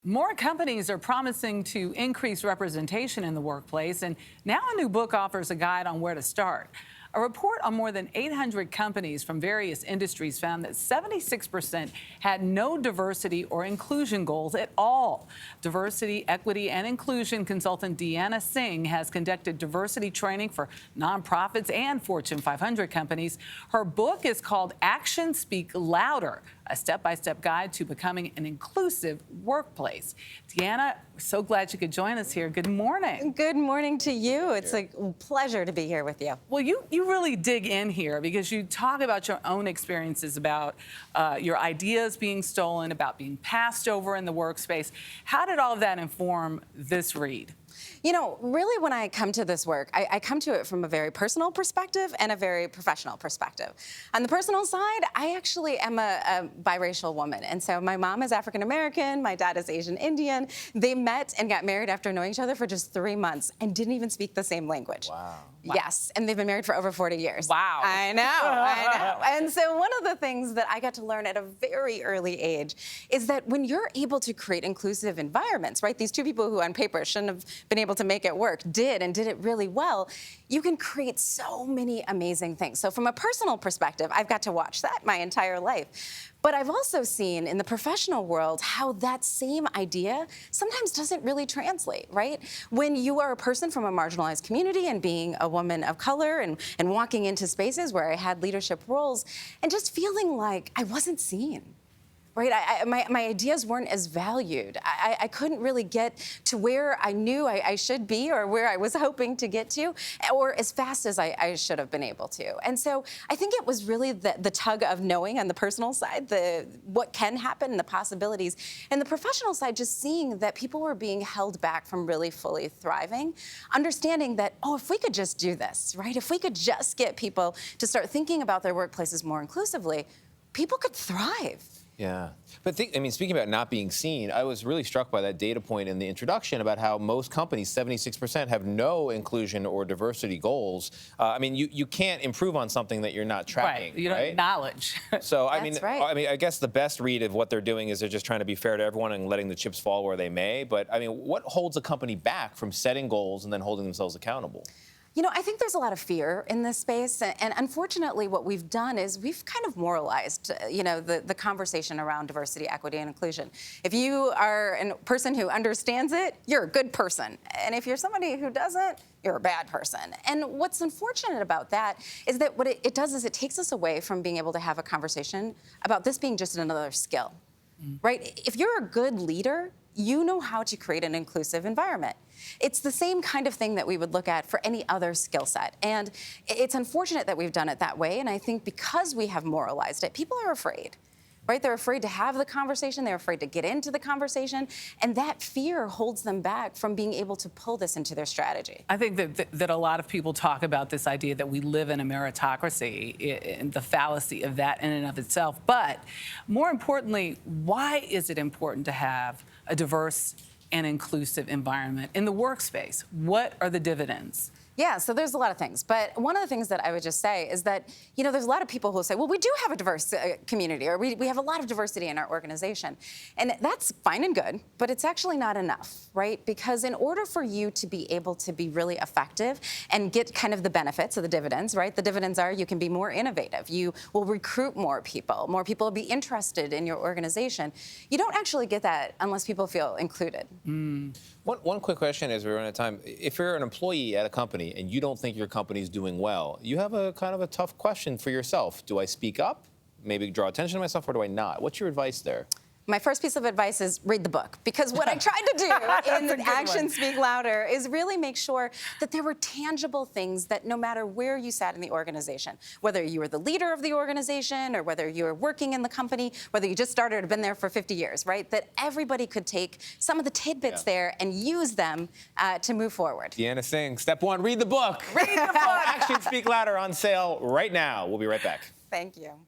More companies are promising to increase representation in the workplace, and now a new book offers a guide on where to start. A report on more than 800 companies from various industries found that 76% had no diversity or inclusion goals at all. Diversity, equity, and inclusion consultant Deanna Singh has conducted diversity training for nonprofits and Fortune 500 companies. Her book is called Actions Speak Louder, a step-by-step guide to becoming an inclusive workplace. Deanna, we're so glad you could join us here. Good morning. Good morning to you. It's a pleasure to be here with you. Well, you really dig in here because you talk about your own experiences, about your ideas being stolen, about being passed over in the workspace. How did all of that inform this read? You know, really when I come to this work, I come to it from a very personal perspective and a very professional perspective. On the personal side, I actually am a biracial woman. And so my mom is African American, my dad is Asian Indian. They met and got married after knowing each other for just 3 months and didn't even speak the same language. Wow. Yes, and they've been married for over 40 years. Wow. I know. And so one of the things that I got to learn at a very early age is that when you're able to create inclusive environments, right? These two people who on paper shouldn't have been able to make it work did and did it really well. You can create so many amazing things. So from a personal perspective, I've got to watch that my entire life. But I've also seen in the professional world how that same idea sometimes doesn't really translate, right? When you are a person from a marginalized community and being a woman of color and walking into spaces where I had leadership roles and just feeling like I wasn't seen. Right? My ideas weren't as valued. I couldn't really get to where I knew I should be or where I was hoping to get to or as fast as I should have been able to. And so I think it was really the tug of knowing on the personal side, what can happen and the possibilities. And the professional side, just seeing that people were being held back from really fully thriving, understanding that, oh, if we could just do this, right? If we could just get people to start thinking about their workplaces more inclusively, people could thrive. Yeah. But speaking about not being seen, I was really struck by that data point in the introduction about how most companies, 76%, have no inclusion or diversity goals. You can't improve on something that you're not tracking. Right. You don't acknowledge. So, Right. I guess the best read of what they're doing is they're just trying to be fair to everyone and letting the chips fall where they may. But, what holds a company back from setting goals and then holding themselves accountable? You know, I think there's a lot of fear in this space, and unfortunately what we've done is we've kind of moralized, the conversation around diversity, equity, and inclusion. If you are a person who understands it, you're a good person. And if you're somebody who doesn't, you're a bad person. And what's unfortunate about that is that what it does is it takes us away from being able to have a conversation about this being just another skill, right? If you're a good leader, you know how to create an inclusive environment. It's the same kind of thing that we would look at for any other skill set. And it's unfortunate that we've done it that way. And I think because we have moralized it, people are afraid, right? They're afraid to have the conversation. They're afraid to get into the conversation. And that fear holds them back from being able to pull this into their strategy. I think that a lot of people talk about this idea that we live in a meritocracy and the fallacy of that in and of itself. But more importantly, why is it important to have a diverse and inclusive environment in the workspace? What are the dividends? Yeah, so there's a lot of things. But one of the things that I would just say is that, there's a lot of people who say, well, we do have a diverse community, or we have a lot of diversity in our organization. And that's fine and good, but it's actually not enough, right? Because in order for you to be able to be really effective and get kind of the benefits of the dividends, right? The dividends are you can be more innovative. You will recruit more people. More people will be interested in your organization. You don't actually get that unless people feel included. One quick question as we run out of time. If you're an employee at a company and you don't think your company's doing well, you have a kind of a tough question for yourself. Do I speak up, maybe draw attention to myself, or do I not? What's your advice there? My first piece of advice is read the book, because what I tried to do in Actions Speak Louder is really make sure that there were tangible things that no matter where you sat in the organization, whether you were the leader of the organization or whether you were working in the company, whether you just started or been there for 50 years, right, that everybody could take some of the tidbits there and use them to move forward. Deanna Singh, step one, read the book. Read the book. Actions Speak Louder on sale right now. We'll be right back. Thank you.